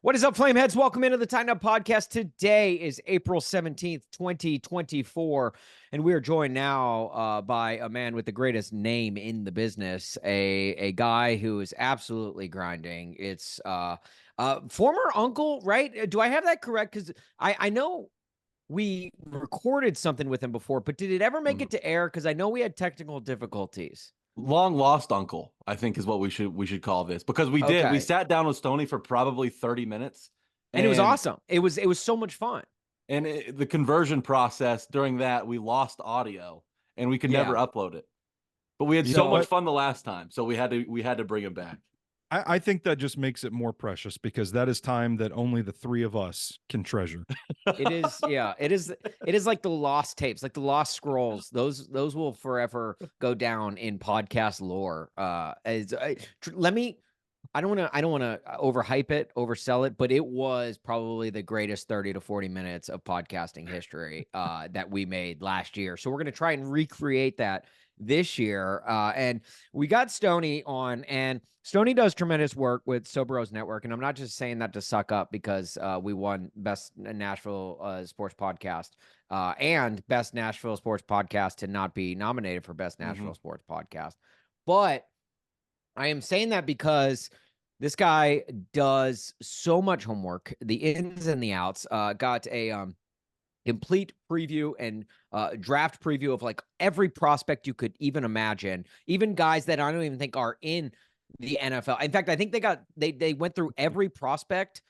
What is up, Flameheads? Welcome into the Tighten Up Podcast. Today is April 17th, 2024, and we are joined now by a man with the greatest name in the business, a guy who is absolutely grinding. It's former uncle, right? Do I have that correct? Because I know we recorded something with him before, but did it ever make it to air? Because I know we had technical difficulties. Long lost uncle, I think, is what we should call this, because we sat down with Stoney for probably 30 minutes, And it was awesome. It was so much fun. And the conversion process during that, we lost audio and we could never upload it. But we had so much fun the last time, so we had to bring it back. I think that just makes it more precious because that is time that only the three of us can treasure. It is, yeah. It is like the lost tapes, like the lost scrolls. Those will forever go down in podcast lore. I don't want to overhype it, oversell it, but it was probably the greatest 30 to 40 minutes of podcasting history that we made last year. So we're going to try and recreate that this year. And we got Stoney on, and Stoney does tremendous work with Sobros Network. And I'm not just saying that to suck up because we won Best Nashville Sports Podcast and Best Nashville Sports Podcast to not be nominated for Best Nashville Sports Podcast. But I am saying that because this guy does so much homework, the ins and the outs. Got a complete preview and draft preview of like every prospect you could even imagine, even guys that I don't even think are in the NFL. In fact, I think they went through every prospect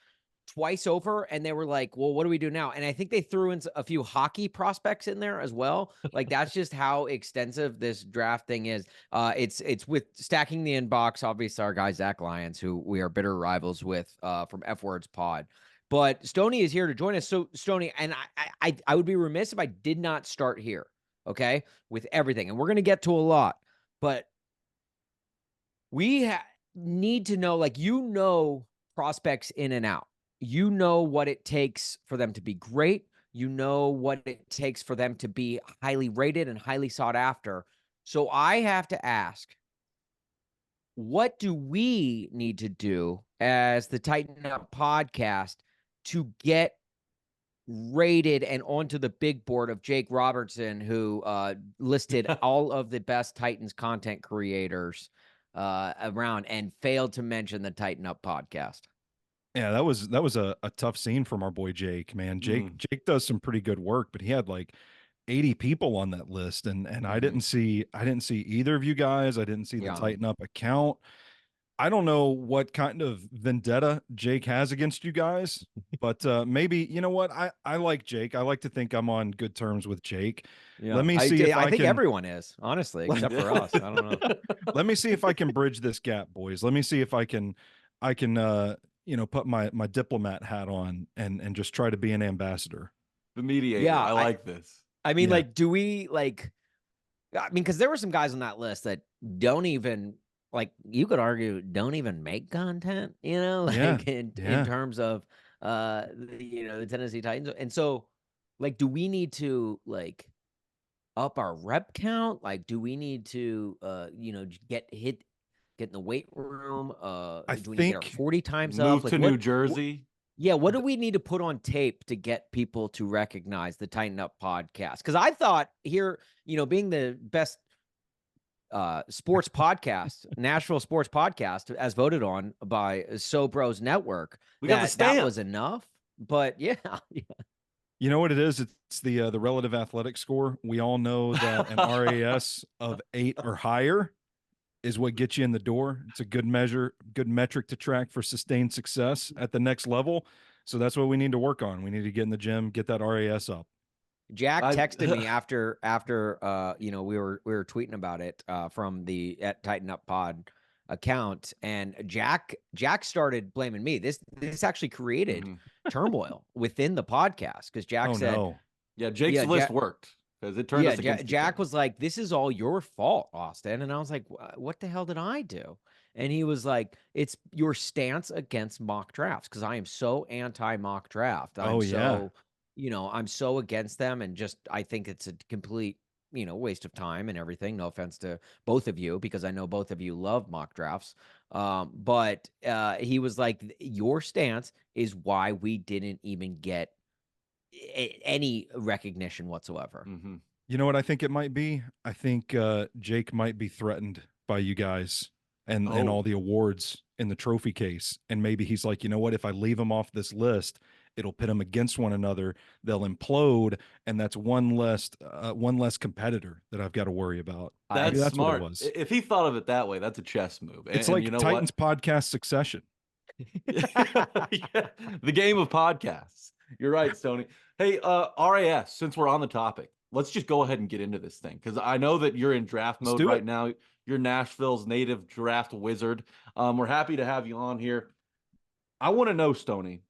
twice over, and they were like, well, what do we do now? And I think they threw in a few hockey prospects in there as well. Like, that's just how extensive this draft thing is. It's with stacking the inbox, obviously, our guy Zach Lyons, who we are bitter rivals with from F Words Pod. But Stoney is here to join us. So Stoney, and I would be remiss if I did not start here, okay, with everything. And we're going to get to a lot, but we need to know, like, prospects in and out. You know what it takes for them to be great. You know what it takes for them to be highly rated and highly sought after. So I have to ask, what do we need to do as the Tighten Up Podcast to get rated and onto the big board of Jake Robertson, who listed all of the best Titans content creators around and failed to mention the Tighten Up Podcast? Yeah, that was a tough scene from our boy Jake, man. Jake does some pretty good work, but he had like 80 people on that list, and I didn't see either of you guys. I didn't see the Tighten Up account. I don't know what kind of vendetta Jake has against you guys, but maybe, you know what? I like Jake. I like to think I'm on good terms with Jake. Yeah. Let me see I think everyone is, honestly, except for us. I don't know. Let me see if I can bridge this gap, boys. Let me see if I can put my diplomat hat on and just try to be an ambassador. The mediator. Yeah, I like this. I mean, like, do we because there were some guys on that list that don't even, like, you could argue don't even make content, in terms of the Tennessee Titans. And so, like, do we need to like up our rep count? Like, do we need to get in the weight room? Do we get our 40 times up? Move to New Jersey. What do we need to put on tape to get people to recognize the Tighten Up Podcast? Because I thought here, being the best sports podcast, Nashville sports podcast, as voted on by Sobros Network, that was enough. But yeah. You know what it is? It's the relative athletic score. We all know that an RAS of 8 or higher is what gets you in the door. It's a good metric to track for sustained success at the next level. So that's what we need to work on. We need to get in the gym, get that RAS up. Jack texted me after we were tweeting about it from the at Tighten Up Pod account, and Jack started blaming me. This actually created turmoil within the podcast because Jack said, no. "Yeah, Jake's list worked." Because it turned us against Jack was like, "This is all your fault, Austin." And I was like, "What the hell did I do?" And he was like, "It's your stance against mock drafts, because I am so anti mock draft. I'm so against them, and just I think it's a complete waste of time and everything. No offense to both of you, because I know both of you love mock drafts. But he was like, your stance is why we didn't even get any recognition whatsoever. Mm-hmm. You know what I think it might be? I think Jake might be threatened by you guys and all the awards in the trophy case. And maybe he's like, you know what? If I leave them off this list, it'll pit them against one another. They'll implode, and that's one less competitor that I've got to worry about. Maybe That's that's what it smart. was. If he thought of it that way, that's a chess move. It's And like you know Titans what? podcast Succession. Yeah, the game of podcasts. You're right, Stoney. Hey, RAS, since we're on the topic, let's just go ahead and get into this thing because I know that you're in draft Let's mode do right it. now. You're Nashville's native draft wizard. We're happy to have you on here. I want to know, Stoney,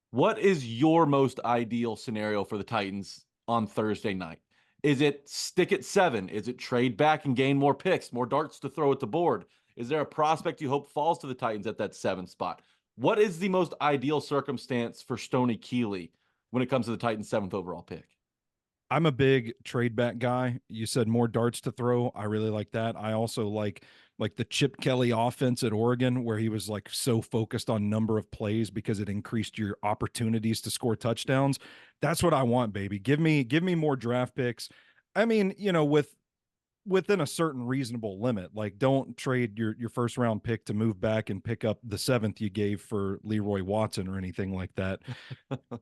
what is your most ideal scenario for the Titans on Thursday night? Is it stick at 7? Is it trade back and gain more picks, more darts to throw at the board? Is there a prospect you hope falls to the Titans at that 7 spot? What is the most ideal circumstance for Stoney Keeley when it comes to the Titans' 7th overall pick? I'm a big trade back guy. You said more darts to throw. I really like that. I also like the Chip Kelly offense at Oregon, where he was like so focused on number of plays because it increased your opportunities to score touchdowns. That's what I want, baby. Give me more draft picks. I mean, you know, within a certain reasonable limit. Like, don't trade your first round pick to move back and pick up the 7th you gave for Leroy Watson or anything like that.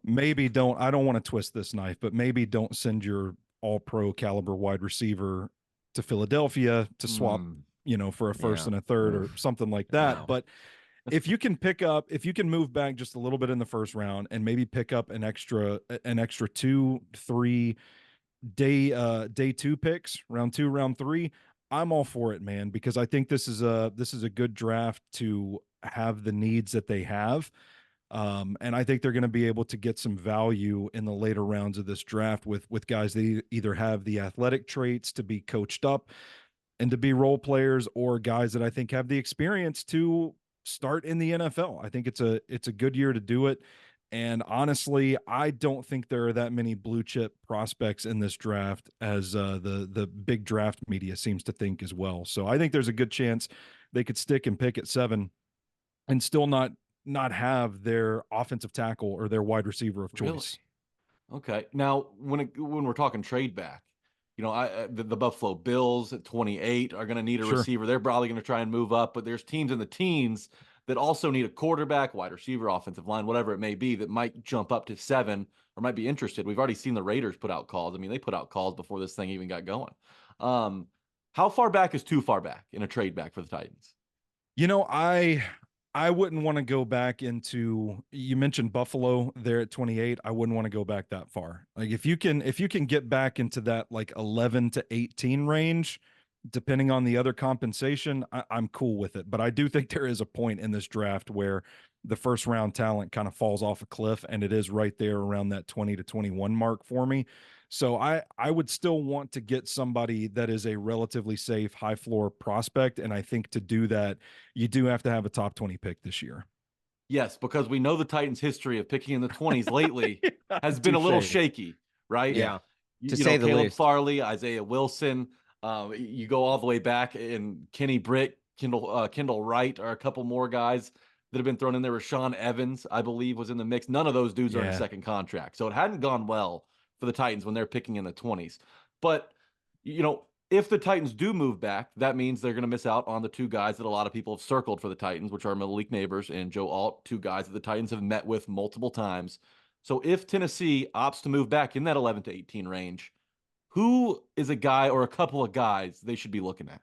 Maybe don't, I don't want to twist this knife, but maybe don't send your all pro caliber wide receiver to Philadelphia to swap, you know, for a first and a third or something like that. Wow. But if you can move back just a little bit in the first round and maybe pick up an extra 2-3 day 2 picks, round 2, round 3, I'm all for it, man, because I think this is a good draft to have the needs that they have. And I think they're going to be able to get some value in the later rounds of this draft with guys that either have the athletic traits to be coached up and to be role players, or guys that I think have the experience to start in the NFL. I think it's a good year to do it. And honestly, I don't think there are that many blue chip prospects in this draft as the big draft media seems to think as well. So I think there's a good chance they could stick and pick at 7 and still not have their offensive tackle or their wide receiver of choice. Really? Okay. Now, when we're talking trade back, you know, the Buffalo Bills at 28 are going to need a receiver. They're probably going to try and move up, but there's teams in the teens that also need a quarterback, wide receiver, offensive line, whatever it may be, that might jump up to 7 or might be interested. We've already seen the Raiders put out calls. I mean, they put out calls before this thing even got going. How far back is too far back in a trade back for the Titans? You know, I wouldn't want to go back into, you mentioned Buffalo there at 28. I wouldn't want to go back that far. Like if you can get back into that like 11 to 18 range, depending on the other compensation, I'm cool with it. But I do think there is a point in this draft where the first round talent kind of falls off a cliff, and it is right there around that 20 to 21 mark for me. So I would still want to get somebody that is a relatively safe high floor prospect. And I think to do that, you do have to have a top 20 pick this year. Yes, because we know the Titans' history of picking in the 20s lately has been a little shaky, right? Yeah. You To know, say the Caleb least. Farley, Isaiah Wilson, you go all the way back, and Kenny Britt, Kendall Wright are a couple more guys that have been thrown in there. Rashawn Evans, I believe, was in the mix. None of those dudes are in second contract. So it hadn't gone well for the Titans when they're picking in the 20s. But, you know, if the Titans do move back, that means they're going to miss out on the 2 guys that a lot of people have circled for the Titans, which are Malik Neighbors and Joe Alt, 2 guys that the Titans have met with multiple times. So if Tennessee opts to move back in that 11 to 18 range, who is a guy or a couple of guys they should be looking at?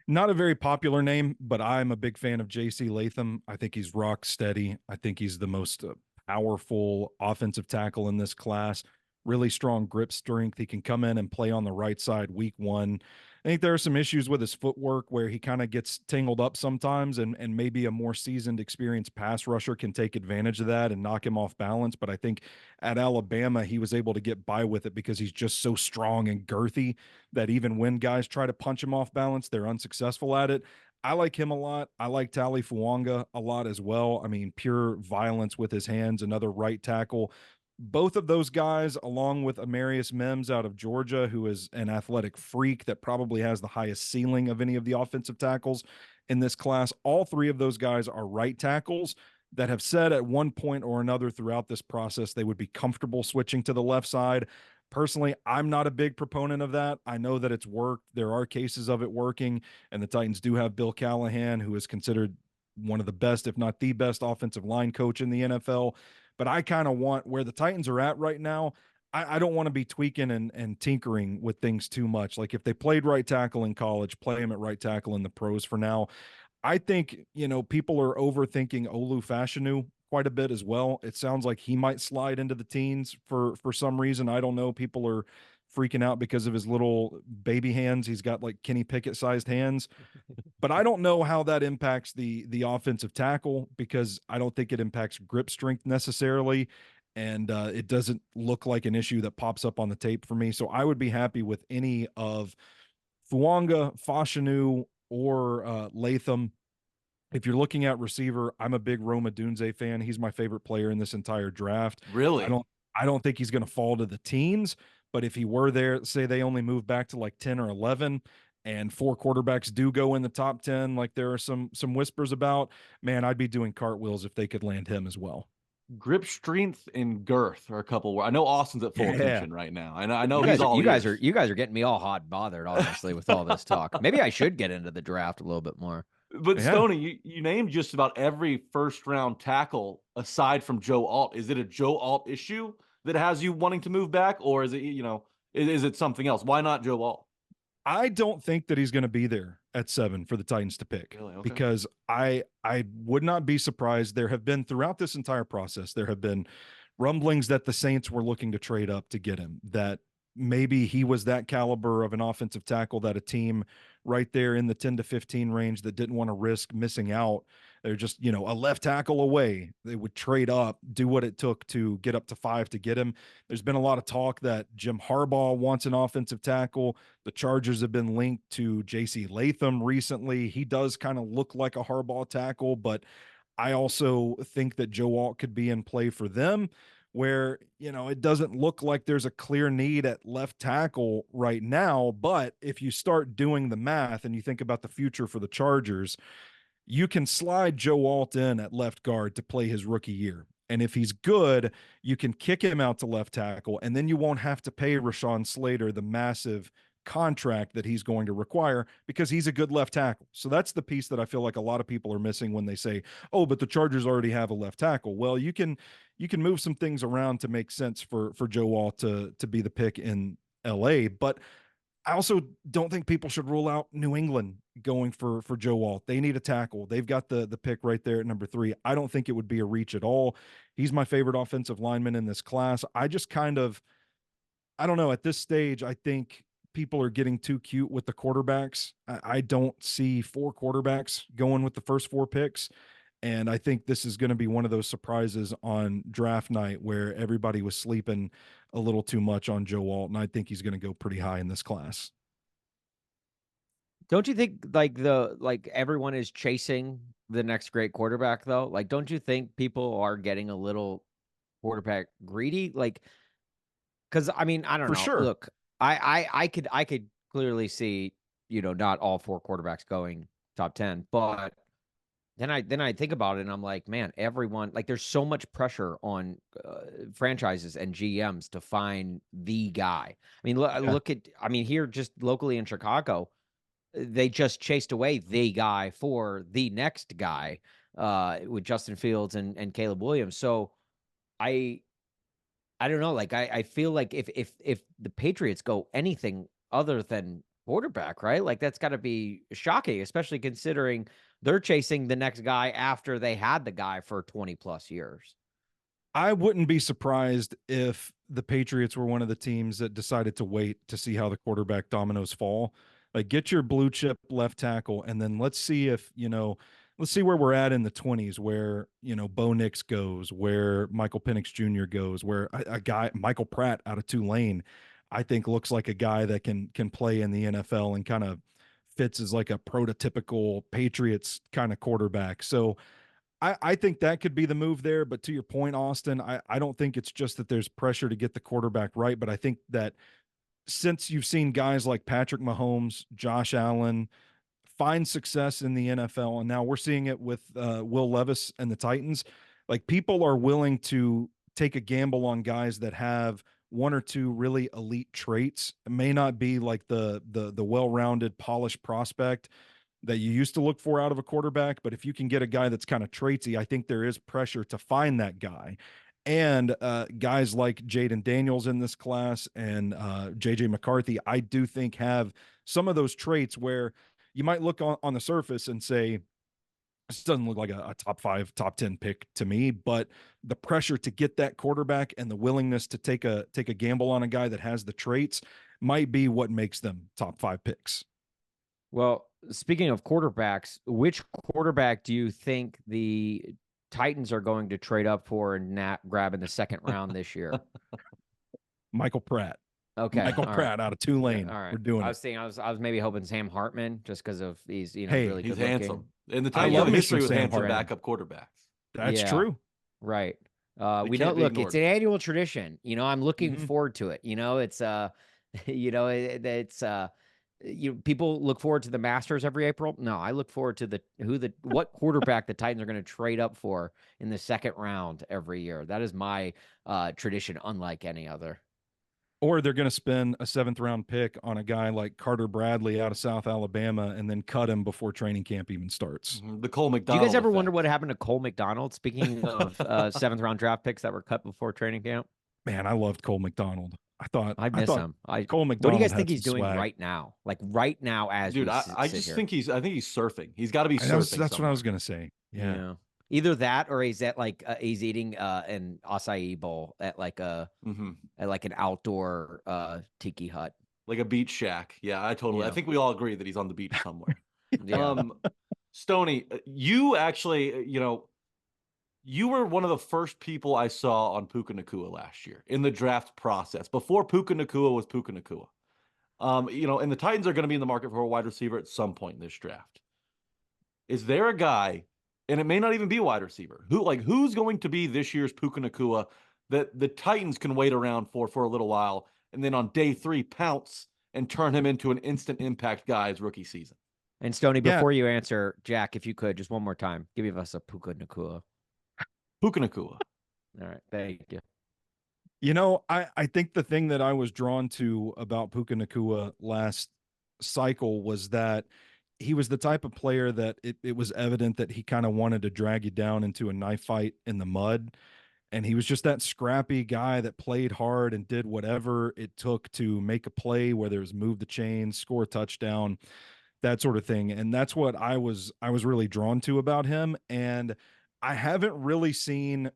Not a very popular name, but I'm a big fan of JC Latham. I think he's rock steady. I think he's the most powerful offensive tackle in this class. Really strong grip strength. He can come in and play on the right side week 1. I think there are some issues with his footwork where he kind of gets tangled up sometimes, and maybe a more seasoned, experienced pass rusher can take advantage of that and knock him off balance. But I think at Alabama, he was able to get by with it because he's just so strong and girthy that even when guys try to punch him off balance, they're unsuccessful at it. I like him a lot. I like Tali Fuanga a lot as well. I mean, pure violence with his hands, another right tackle both of those guys, along with Amarius Mims out of Georgia, who is an athletic freak that probably has the highest ceiling of any of the offensive tackles in this class, all three of those guys are right tackles that have said at one point or another throughout this process they would be comfortable switching to the left side. Personally, I'm not a big proponent of that. I know that it's worked. There are cases of it working, and the Titans do have Bill Callahan, who is considered one of the best, if not the best, offensive line coach in the NFL. But I kind of want where the Titans are at right now. I don't want to be tweaking and tinkering with things too much. Like if they played right tackle in college, play him at right tackle in the pros for now. I think, people are overthinking Olu Fashanu quite a bit as well. It sounds like he might slide into the teens for some reason. I don't know. People are freaking out because of his little baby hands. He's got like Kenny Pickett sized hands, but I don't know how that impacts the offensive tackle, because I don't think it impacts grip strength necessarily. And it doesn't look like an issue that pops up on the tape for me. So I would be happy with any of Fuanga, Fashanu, or Latham. If you're looking at receiver, I'm a big Roma Dunze fan. He's my favorite player in this entire draft. Really? I don't think he's going to fall to the teens, but if he were there, say they only move back to like 10 or 11 and 4 quarterbacks do go in the top 10, like there are some whispers about, man, I'd be doing cartwheels if they could land him as well. Grip strength and girth are a couple where I know Austin's at full attention right now. And I know you guys are getting me all hot and bothered, honestly, with all this talk. Maybe I should get into the draft a little bit more. But yeah. Stoney, you named just about every first round tackle aside from Joe Alt. Is it a Joe Alt issue that has you wanting to move back, or is it, is it something else? Why not Joe Alt? I don't think that he's going to be there at 7 for the Titans to pick. Really? Okay. Because I would not be surprised. There have been, throughout this entire process, there have been rumblings that the Saints were looking to trade up to get him, that maybe he was that caliber of an offensive tackle that a team right there in the 10 to 15 range that didn't want to risk missing out. They're just, a left tackle away. They would trade up, do what it took to get up to 5 to get him. There's been a lot of talk that Jim Harbaugh wants an offensive tackle. The Chargers have been linked to J.C. Latham recently. He does kind of look like a Harbaugh tackle, but I also think that Joe Alt could be in play for them, where, it doesn't look like there's a clear need at left tackle right now. But if you start doing the math and you think about the future for the Chargers, you can slide Joe Alt in at left guard to play his rookie year. And if he's good, you can kick him out to left tackle, and then you won't have to pay Rashawn Slater the massive contract that he's going to require, because he's a good left tackle. So that's the piece that I feel like a lot of people are missing when they say, oh, but the Chargers already have a left tackle. Well, you can move some things around to make sense for Joe Alt to be the pick in LA. But I also don't think people should rule out New England going for Joe Alt. They need a tackle. They've got the pick right there at number 3. I don't think it would be a reach at all. He's my favorite offensive lineman in this class. I don't know. At this stage, I think people are getting too cute with the quarterbacks. I don't see 4 quarterbacks going with the first 4 picks. And I think this is going to be one of those surprises on draft night where everybody was sleeping a little too much on Joe Alt, and I think he's going to go pretty high in this class. Don't you think everyone is chasing the next great quarterback though? Like, don't you think people are getting a little quarterback greedy? Like, because I mean, I don't know. Sure. Look, I could clearly see, not all 4 quarterbacks going top 10, but then I think about it and I'm like, man, everyone, like, there's so much pressure on franchises and GMs to find the guy. I mean, look at, here just locally in Chicago, they just chased away the guy for the next guy with Justin Fields and Caleb Williams. So I don't know. Like, I feel like if the Patriots go anything other than quarterback, right? Like, that's got to be shocking, especially considering they're chasing the next guy after they had the guy for 20 plus years. I wouldn't be surprised if the Patriots were one of the teams that decided to wait to see how the quarterback dominoes fall. Like, get your blue chip left tackle, and then let's see if, let's see where we're at in the 20s, where, Bo Nix goes, where Michael Penix Jr. goes, where a guy, Michael Pratt out of Tulane, I think looks like a guy that can play in the NFL and kind of fits as like a prototypical Patriots kind of quarterback. So I think that could be the move there. But to your point, Austin, I don't think it's just that there's pressure to get the quarterback right, but I think that since you've seen guys like Patrick Mahomes, Josh Allen find success in the NFL, and now we're seeing it with Will Levis and the Titans, like people are willing to take a gamble on guys that have one or two really elite traits. It may not be like the well-rounded, polished prospect that you used to look for out of a quarterback, but if you can get a guy that's kind of traitsy, I think there is pressure to find that guy. And guys like Jaden Daniels in this class and JJ McCarthy, I do think have some of those traits where you might look on the surface and say, this doesn't look like a top 5, top 10 pick to me, but the pressure to get that quarterback and the willingness to take a gamble on a guy that has the traits might be what makes them top 5 picks. Well, speaking of quarterbacks, which quarterback do you think the Titans are going to trade up for and grab in the second round this year? Michael Pratt. Okay, Michael Pratt out of Tulane. All right. We're doing I it. was thinking, I was maybe hoping Sam Hartman just because of he's Hey, really He's good looking. handsome. And the I Titans love have a me history some with Sam handsome Hartman. backup quarterbacks. That's Yeah. true. Right. They We can't don't be look. ignored. It's an annual tradition. I'm looking Mhm. forward to it. It's it's people look forward to the Masters every April. No, I look forward to what quarterback the Titans are going to trade up for in the second round every year. That is my tradition, unlike any other. Or they're going to spend a 7th round pick on a guy like Carter Bradley out of South Alabama and then cut him before training camp even starts. The Cole Do you McDonald guys ever effect. wonder what happened to Cole McDonald? Speaking of 7th round draft picks that were cut before training camp, Man, I loved Cole McDonald. I miss him. Cole What McDonald do you guys had think he's some doing swag. right now? Like right now, as Dude, we I sit just here. think he's surfing. He's got to be That's surfing. what I somewhere. was going to say. Yeah. Either that or he's at he's eating an acai bowl at at an outdoor tiki hut. Like a beach shack. Yeah, I Yeah. think we all agree that he's on the beach somewhere. Yeah. Stoney, you actually, you were one of the first people I saw on Puka Nacua last year in the draft process, before Puka Nacua was Puka Nacua. And the Titans are going to be in the market for a wide receiver at some point in this draft. Is there a guy, and it may not even be a wide receiver, who's going to be this year's Puka Nacua that the Titans can wait around for a little while, and then on day 3 pounce and turn him into an instant impact guy his rookie season? And Stoney, before you answer, Jack, if you could, just one more time, give us a Puka Nacua. Puka Nacua. All right. Thank you. I think the thing that I was drawn to about Puka Nacua last cycle was that he was the type of player that it was evident that he kind of wanted to drag you down into a knife fight in the mud. And he was just that scrappy guy that played hard and did whatever it took to make a play, whether it was move the chains, score a touchdown, that sort of thing. And that's what I was really drawn to about him. And I haven't really seen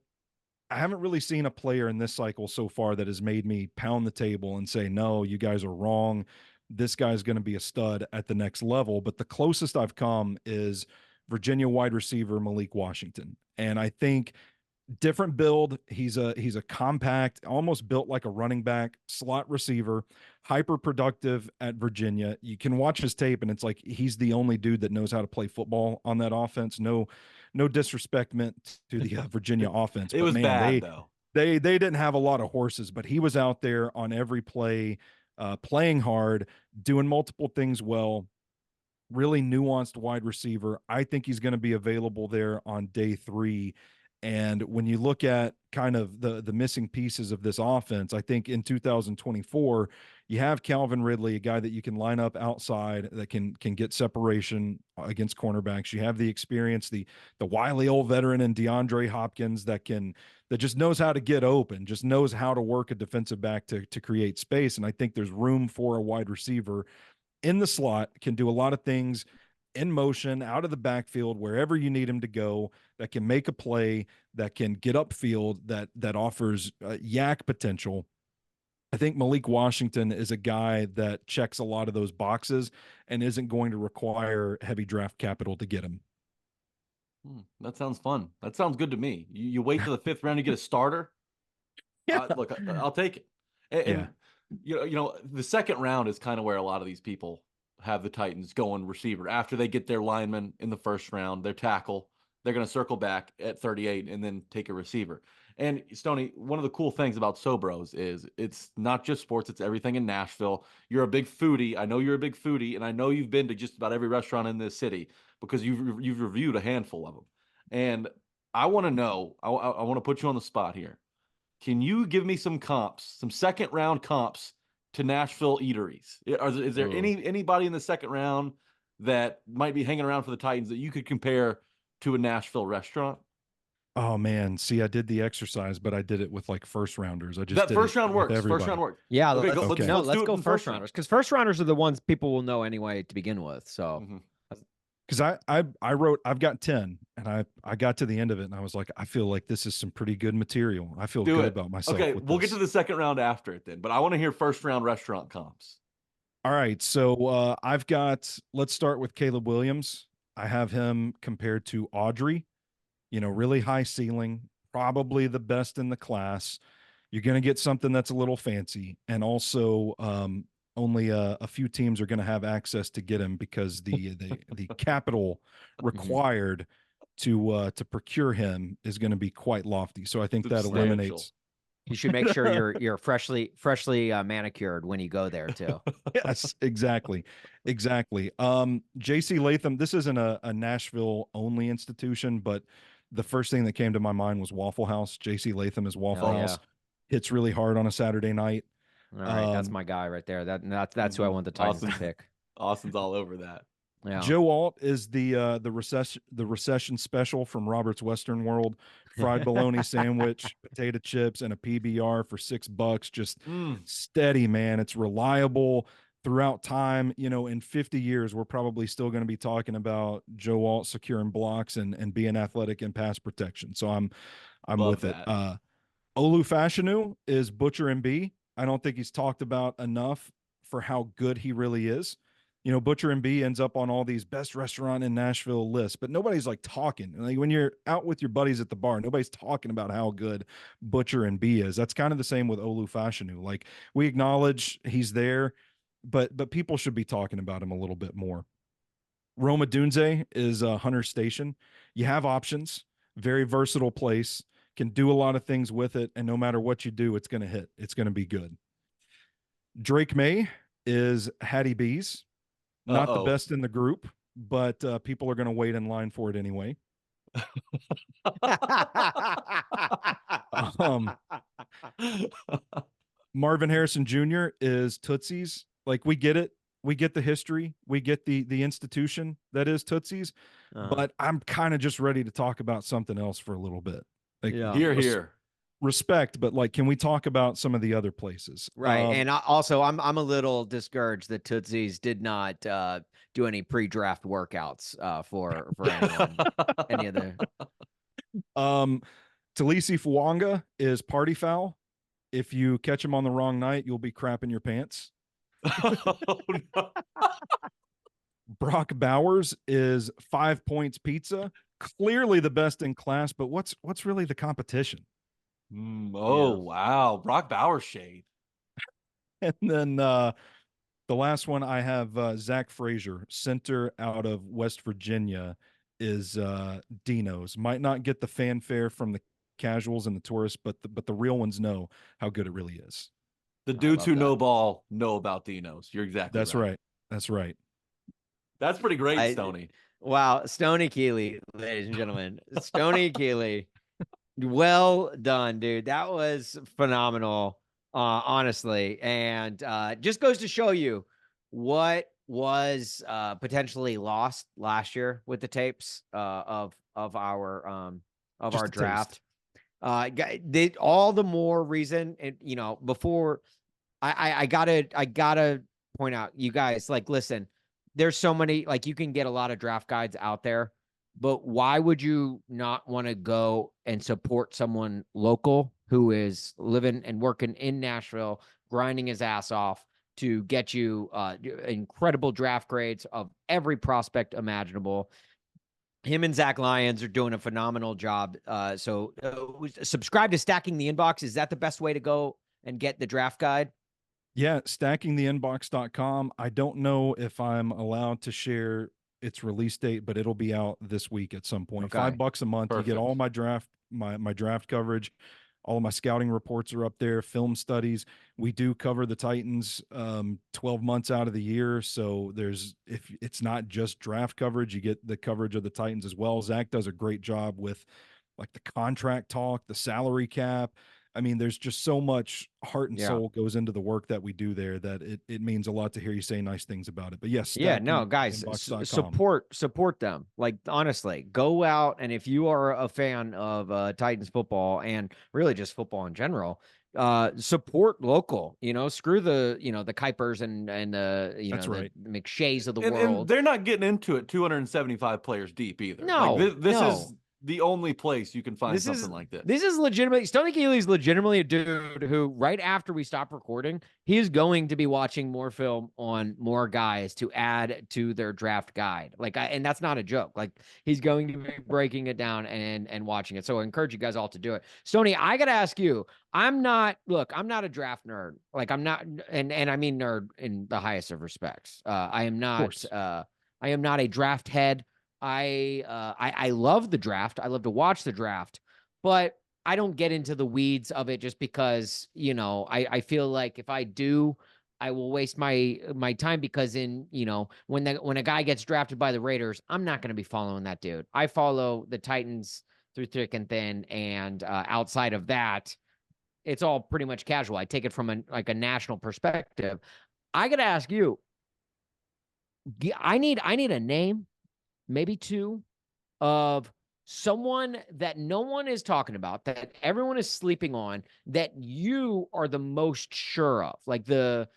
a player in this cycle so far that has made me pound the table and say, no, you guys are wrong. This guy's going to be a stud at the next level. But the closest I've come is Virginia wide receiver Malik Washington. And I think different build. He's a compact, almost built like a running back, slot receiver, hyper productive at Virginia. You can watch his tape and it's like he's the only dude that knows how to play football on that offense. No disrespect meant to the Virginia offense. It was bad though. They didn't have a lot of horses, but he was out there on every play, playing hard, doing multiple things well. Really nuanced wide receiver. I think he's going to be available there on day 3. And when you look at kind of the missing pieces of this offense, I think in 2024, you have Calvin Ridley, a guy that you can line up outside that can get separation against cornerbacks. You have the experience, the wily old veteran in DeAndre Hopkins that just knows how to get open, just knows how to work a defensive back to create space. And I think there's room for a wide receiver in the slot, can do a lot of things in motion, out of the backfield, wherever you need him to go, that can make a play, that can get upfield, that offers yak potential. I think Malik Washington is a guy that checks a lot of those boxes and isn't going to require heavy draft capital to get him. That sounds fun. That sounds good to me. You wait till the 5th round to get a starter. Yeah. Look, I'll take it. And the second round is kind of where a lot of these people have the Titans going receiver after they get their lineman in the 1st round, their tackle they're going to circle back at 38 and then take a receiver. And Stoney, one of the cool things about Sobros is it's not just sports, it's everything in Nashville. You're a big foodie. I know you're a big foodie, and I know you've been to just about every restaurant in this city because you've reviewed a handful of them. And I want to know, I want to put you on the spot here. Can you give me some comps, some second round comps to Nashville eateries? Is there anybody in the second round that might be hanging around for the Titans that you could compare to a Nashville restaurant? Oh man, see, I did the exercise, but I did it with like first rounders. I just That did first it round with works. First everybody. round works. Yeah, Okay, let's, okay. no, let's do it go in first rounders, because first rounders are the ones people will know anyway to begin with. So, Because I wrote, I've got 10, and I got to the end of it, and I was like, I feel like this is some pretty good material. I feel good about myself. Okay, with we'll this. get to the second round after it then, but I want to hear first round restaurant comps. All right, so I've got. Let's start with Caleb Williams. I have him compared to Audrey. You know, really high ceiling, probably the best in the class. You're going to get something that's a little fancy, and also only a few teams are going to have access to get him because the capital required to procure him is going to be quite lofty. So I think that eliminates. You should make sure you're freshly manicured when you go there too. Yes, exactly. JC Latham, this isn't a Nashville only institution, but the first thing that came to my mind was Waffle House. JC Latham is Waffle House. Hits really hard on a Saturday night. All right, that's my guy right there. That's who I want the Titans to pick. Austin's all over that. Yeah. Joe Alt is the recession special from Robert's Western World. Fried bologna sandwich, potato chips, and a PBR for $6. Just steady, man. It's reliable throughout time. You know, in 50 years, we're probably still going to be talking about Joe Alt securing blocks and being athletic in pass protection. So I'm with it. Olu Fashanu is Butcher and B. I don't think he's talked about enough for how good he really is. You know, Butcher and B ends up on all these best restaurant in Nashville lists, but nobody's like talking. Like when you're out with your buddies at the bar, nobody's talking about how good Butcher and B is. That's kind of the same with Olu Fashanu. Like we acknowledge he's there, but people should be talking about him a little bit more. Roma Dunze is Hunter Station. You have options, very versatile place, can do a lot of things with it, and no matter what you do, it's going to hit. It's going to be good. Drake May is Hattie B's. Not the best in the group, but people are going to wait in line for it anyway. Marvin Harrison Jr. is Tootsie's. Like we get it. We get the history. We get the institution that is Tootsie's. But I'm kind of just ready to talk about something else for a little bit. Like, Here. Respect, but like, can we talk about some of the other places? Right. And I'm a little discouraged that Tootsie's did not do any pre-draft workouts for anyone. Any of the Talisi Fuanga is Party Foul. If you catch him on the wrong night, you'll be crapping your pants. Oh, no. Brock Bowers is 5 Points Pizza. Clearly the best in class, but what's really the competition? Wow. Brock Bowers shade. And then the last one I have Zach Frazier, center out of West Virginia, is Dino's. Might not get the fanfare from the casuals and the tourists, but the real ones know how good it really is. The dudes who know ball know about Dino's. You're exactly That's right. That's right. That's pretty great, Stoney. Wow, Stoney Keeley, ladies and gentlemen. Stoney Keeley. Well done, dude. That was phenomenal, honestly. And just goes to show you what was potentially lost last year with the tapes of our draft. All the more reason, and you know, before I gotta point out, you guys, like, listen, there's so many, like, you can get a lot of draft guides out there. But why would you not want to go and support someone local who is living and working in Nashville, grinding his ass off to get you incredible draft grades of every prospect imaginable? Him and Zach Lyons are doing a phenomenal job. So subscribe to Stacking the Inbox. Is that the best way to go and get the draft guide? Yeah, stackingtheinbox.com. I don't know if I'm allowed to share its release date, but it'll be out this week at some point. Okay. $5 a month. Perfect. You get all my draft, my draft coverage. All of my scouting reports are up there, film studies. We do cover the Titans 12 months out of the year. So if it's not just draft coverage, you get the coverage of the Titans as well. Zach does a great job with like the contract talk, the salary cap. I mean, there's just so much heart and soul goes into the work that we do there that it means a lot to hear you say nice things about it. But yes, guys, support them. Like, honestly, go out, and if you are a fan of Titans football and really just football in general, support local. Screw the the Kuipers and That's right. the McShays of the And world. they're not getting into it 275 players deep either. No, like, this no. is the only place you can find something like this. This is legitimately, Stoney Keeley is legitimately a dude who, right after we stop recording, he is going to be watching more film on more guys to add to their draft guide. And that's not a joke. Like, he's going to be breaking it down and watching it. So I encourage you guys all to do it. Stoney, I got to ask you, I'm not a draft nerd. Like, I'm not, and I mean nerd in the highest of respects. I am not a draft head. I love the draft. I love to watch the draft, but I don't get into the weeds of it just because, I feel like if I do, I will waste my time because when a guy gets drafted by the Raiders, I'm not going to be following that dude. I follow the Titans through thick and thin, and outside of that, it's all pretty much casual. I take it from a national perspective. I got to ask you, I need a name, maybe two, of someone that no one is talking about, that everyone is sleeping on, that you are the most sure of, like the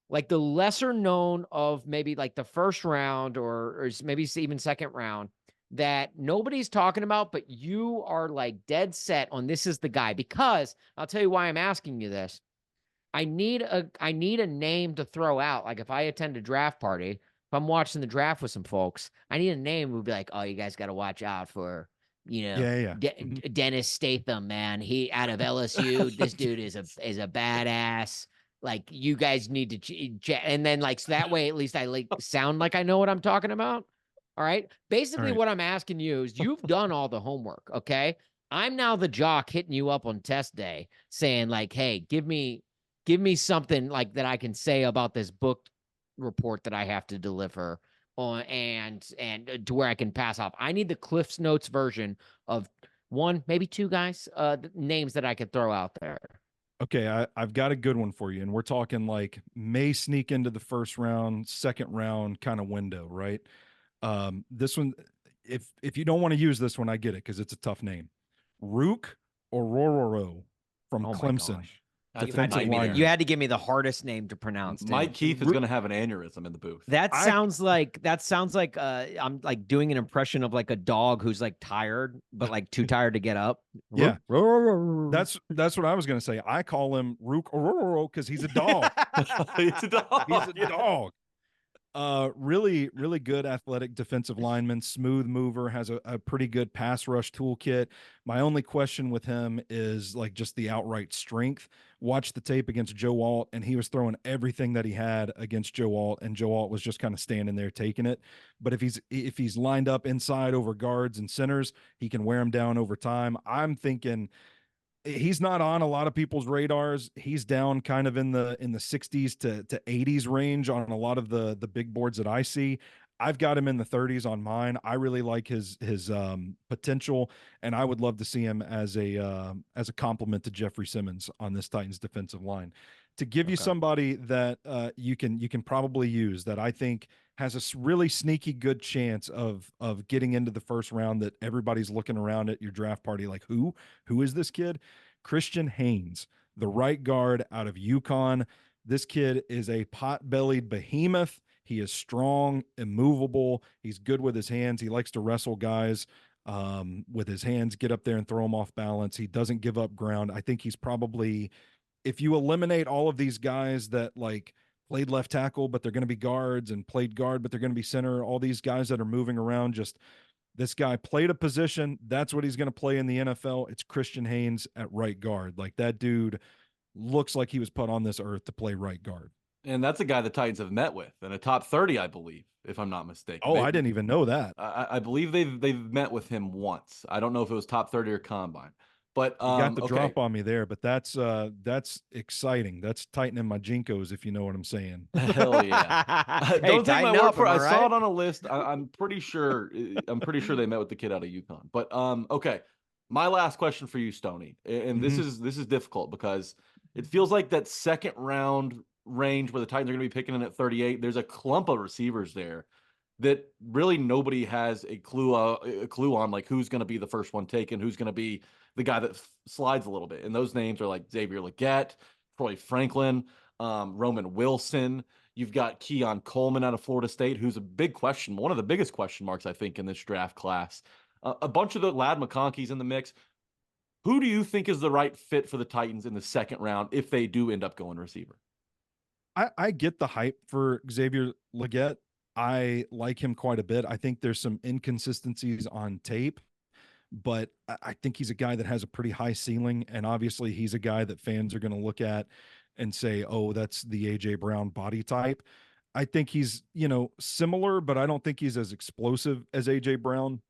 lesser known of, maybe like the first round or maybe even second round, that nobody's talking about, but you are like dead set on this is the guy. Because I'll tell you why I'm asking you this. I need a name to throw out. Like, if I attend a draft party, if I'm watching the draft with some folks, I need a name who would be like, oh, you guys got to watch out for, Dennis Statham, man. He out of LSU. This dude is a badass. Like, you guys need to and then, like, so that way at least I sound like I know what I'm talking about. All right. Basically, what I'm asking you is, you've done all the homework. Okay. I'm now the jock hitting you up on test day saying, like, hey, give me something like that I can say about this book report that I have to deliver on, and to where I can pass off. I need the Cliff's Notes version of one, maybe two guys, names that I could throw out there. Okay, I've got a good one for you, and we're talking like may sneak into the first round, second round kind of window, right? This one, if you don't want to use this one, I get it because it's a tough name. Rook Orororo from Clemson. Defensive line. You had to give me the hardest name to pronounce. Mike Keith is going to have an aneurysm in the booth. That sounds like I'm like doing an impression of like a dog who's like tired, but like too tired to get up. Yeah, that's what I was going to say. I call him Rook because he's a dog. He's a dog. He's a dog. Really, really good athletic defensive lineman, smooth mover, has a pretty good pass rush toolkit. My only question with him is like just the outright strength. Watched the tape against Joe Alt, and he was throwing everything that he had against Joe Alt, and Joe Alt was just kind of standing there taking it. But if he's lined up inside over guards and centers, he can wear him down over time. I'm thinking he's not on a lot of people's radars. He's down kind of in the 60s to 80s range on a lot of the big boards that I see. I've got him in the 30s on mine. I really like his potential, and I would love to see him as a compliment to Jeffrey Simmons on this Titans defensive line. To give you somebody that you can probably use that I think has a really sneaky good chance of getting into the first round, that everybody's looking around at your draft party like, who is this kid? Christian Haynes, the right guard out of UConn. This kid is a pot-bellied behemoth. He is strong, immovable. He's good with his hands. He likes to wrestle guys with his hands, get up there and throw them off balance. He doesn't give up ground. I think he's probably, if you eliminate all of these guys that like played left tackle, but they're going to be guards, and played guard, but they're going to be center, all these guys that are moving around, just this guy played a position. That's what he's going to play in the NFL. It's Christian Haynes at right guard. Like, that dude looks like he was put on this earth to play right guard. And that's a guy the Titans have met with in a top 30, I believe, if I'm not mistaken. Oh, I didn't even know that. I believe they've met with him once. I don't know if it was top 30 or combine. But You got the okay. drop on me there, but that's exciting. That's tightening my jinkos, if you know what I'm saying. Hell yeah. Hey, Don't take my tighten word up, for it. am I I saw right? it on a list. I'm pretty sure they met with the kid out of UConn. But okay. My last question for you, Stoney. And this is difficult because it feels like that second round range where the Titans are going to be picking in at 38. There's a clump of receivers there that really nobody has a clue on, like who's going to be the first one taken, who's going to be the guy that slides a little bit. And those names are like Xavier Legette, Troy Franklin, Roman Wilson. You've got Keon Coleman out of Florida State, who's a big question, one of the biggest question marks, I think, in this draft class. A bunch of the Lad McConkey's in the mix. Who do you think is the right fit for the Titans in the second round if they do end up going receiver? I get the hype for Xavier Legette. I like him quite a bit. I think there's some inconsistencies on tape, but I think he's a guy that has a pretty high ceiling. And obviously, he's a guy that fans are going to look at and say, oh, that's the A.J. Brown body type. I think he's, similar, but I don't think he's as explosive as A.J. Brown.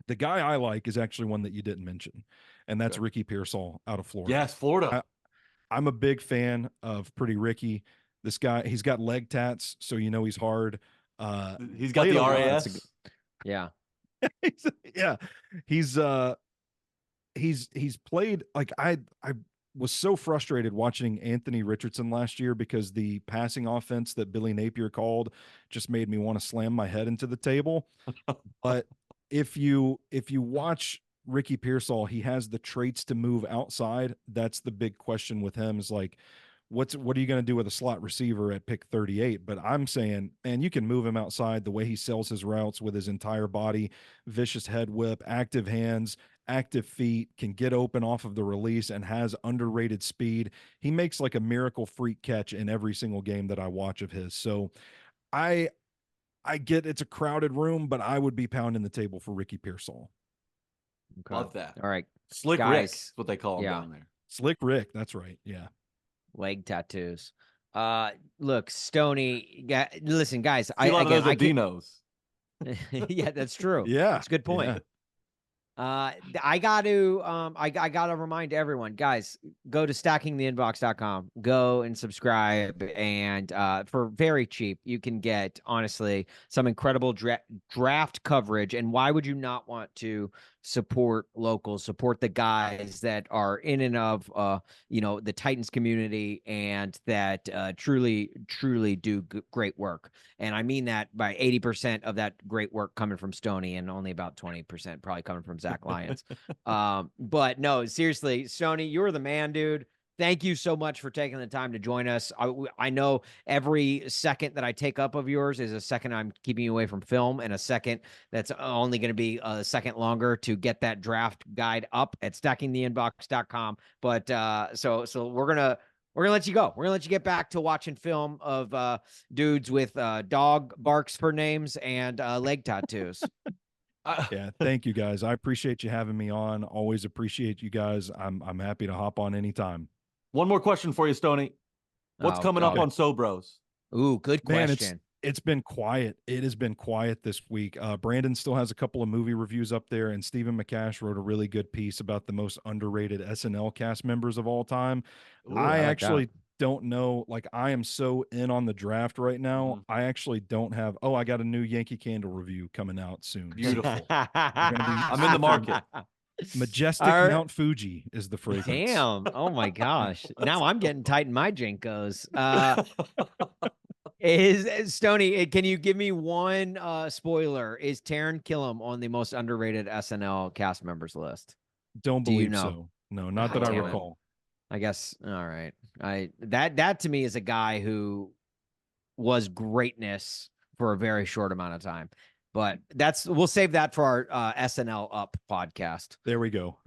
The guy I like is actually one that you didn't mention, and that's Ricky Pearsall out of Florida. Yes, Florida. I'm a big fan of Pretty Ricky. This guy, he's got leg tats, so he's hard. He's got the RAS. Yeah. Yeah. He's played, like, I was so frustrated watching Anthony Richardson last year because the passing offense that Billy Napier called just made me want to slam my head into the table. But if you watch Ricky Pearsall, he has the traits to move outside. That's the big question with him, is like, what are you going to do with a slot receiver at pick 38? But I'm saying, man, you can move him outside. The way he sells his routes with his entire body, vicious head whip, active hands, active feet, can get open off of the release, and has underrated speed. He makes like a miracle freak catch in every single game that I watch of his. So I get it's a crowded room, but I would be pounding the table for Ricky Pearsall. Okay. Love that. All right. Slick Guys, Rick is what they call him down there. Slick Rick, that's right. Yeah. Leg tattoos. Look, Stoney. Listen, guys. A lot of those are Dinos. Yeah, that's true. Yeah, that's a good point. Yeah. I got to remind everyone, guys, go to stackingtheinbox.com, go and subscribe. And for very cheap, you can get, honestly, some incredible draft coverage. And why would you not want to support local, support the guys that are in and of, the Titans community, and that truly do great work. And I mean that by 80% of that great work coming from Stoney, and only about 20% probably coming from Zach Lyons. But no, seriously, Stoney, you're the man, dude. Thank you so much for taking the time to join us. I know every second that I take up of yours is a second I'm keeping you away from film, and a second that's only going to be a second longer to get that draft guide up at stackingtheinbox.com. But so we're gonna let you go. We're gonna let you get back to watching film of dudes with dog barks for names and leg tattoos. Yeah, thank you guys. I appreciate you having me on. Always appreciate you guys. I'm happy to hop on anytime. One more question for you, Stoney. What's coming up on Sobros? Ooh, good question. Man, it's been quiet. It has been quiet this week. Brandon still has a couple of movie reviews up there, and Stephen McCash wrote a really good piece about the most underrated SNL cast members of all time. Ooh, I actually don't know. Like, I am so in on the draft right now. I actually don't have. Oh, I got a new Yankee Candle review coming out soon. Beautiful. I'm in the market. Majestic Mount Fuji is the fragrance. Damn. Oh my gosh. Now I'm getting tight in my Jinkos. Is Stoney, can you give me one spoiler? Is Taron Killam on the most underrated SNL cast members list? Don't believe so. No, not that I recall. I guess. All right. That to me is a guy who was greatness for a very short amount of time. But we'll save that for our SNL Up podcast. There we go.